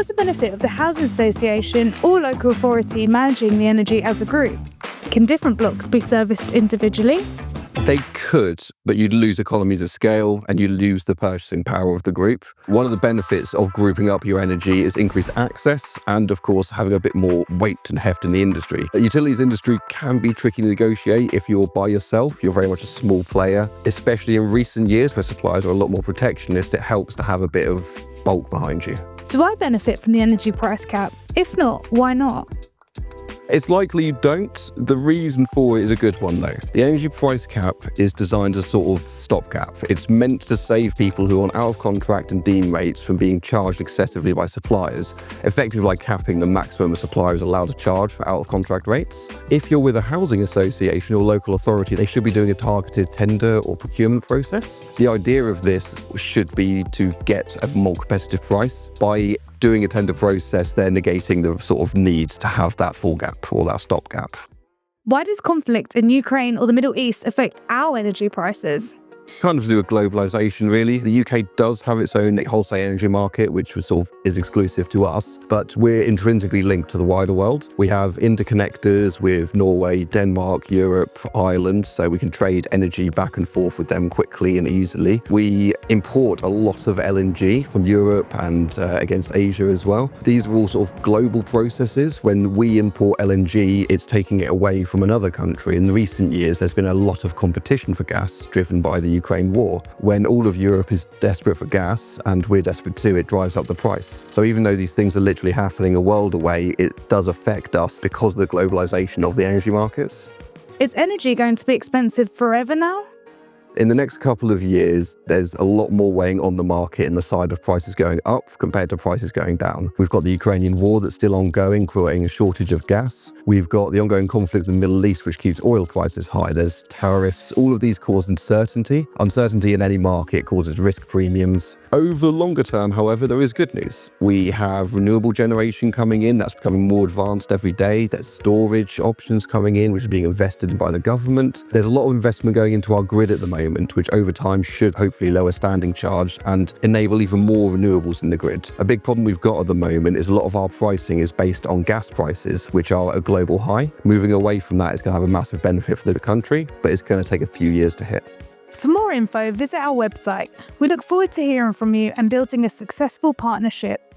What's the benefit of the housing association or local authority managing the energy as a group? Can different blocks be serviced individually? They could, but you'd lose economies of scale and you'd lose the purchasing power of the group. One of the benefits of grouping up your energy is increased access and, of course, having a bit more weight and heft in the industry. The utilities industry can be tricky to negotiate if you're by yourself. You're very much a small player, especially in recent years where suppliers are a lot more protectionist. It helps to have a bit of bulk behind you. Do I benefit from the energy price cap? If not, why not? It's likely you don't. The reason for it is a good one though. The energy price cap is designed as a sort of stopgap. It's meant to save people who are on out of contract and deem rates from being charged excessively by suppliers, effectively by capping the maximum a supplier is allowed to charge for out of contract rates. If you're with a housing association or local authority, they should be doing a targeted tender or procurement process. The idea of this should be to get a more competitive price. By doing a tender process, they're negating the sort of need to have that full gap or that stopgap. Why does conflict in Ukraine or the Middle East affect our energy prices? Kind of to do with globalization, really. The UK does have its own wholesale energy market, which sort of is exclusive to us, but we're intrinsically linked to the wider world. We have interconnectors with Norway, Denmark, Europe, Ireland, so we can trade energy back and forth with them quickly and easily. We import a lot of LNG from Europe and against Asia as well. These are all sort of global processes. When we import LNG, it's taking it away from another country. In recent years, there's been a lot of competition for gas driven by the Ukraine war. When all of Europe is desperate for gas and we're desperate too, it drives up the price. So even though these things are literally happening a world away, it does affect us because of the globalization of the energy markets. Is energy going to be expensive forever now? In the next couple of years, there's a lot more weighing on the market in the side of prices going up compared to prices going down. We've got the Ukrainian war that's still ongoing, creating a shortage of gas. We've got the ongoing conflict in the Middle East, which keeps oil prices high. There's tariffs. All of these cause uncertainty. Uncertainty in any market causes risk premiums. Over the longer term, however, there is good news. We have renewable generation coming in. That's becoming more advanced every day. There's storage options coming in, which are being invested in by the government. There's a lot of investment going into our grid at the moment, which over time should hopefully lower standing charge and enable even more renewables in the grid. A big problem we've got at the moment is a lot of our pricing is based on gas prices, which are at a global high. Moving away from that is going to have a massive benefit for the country, but it's going to take a few years to hit. For more info, visit our website. We look forward to hearing from you and building a successful partnership.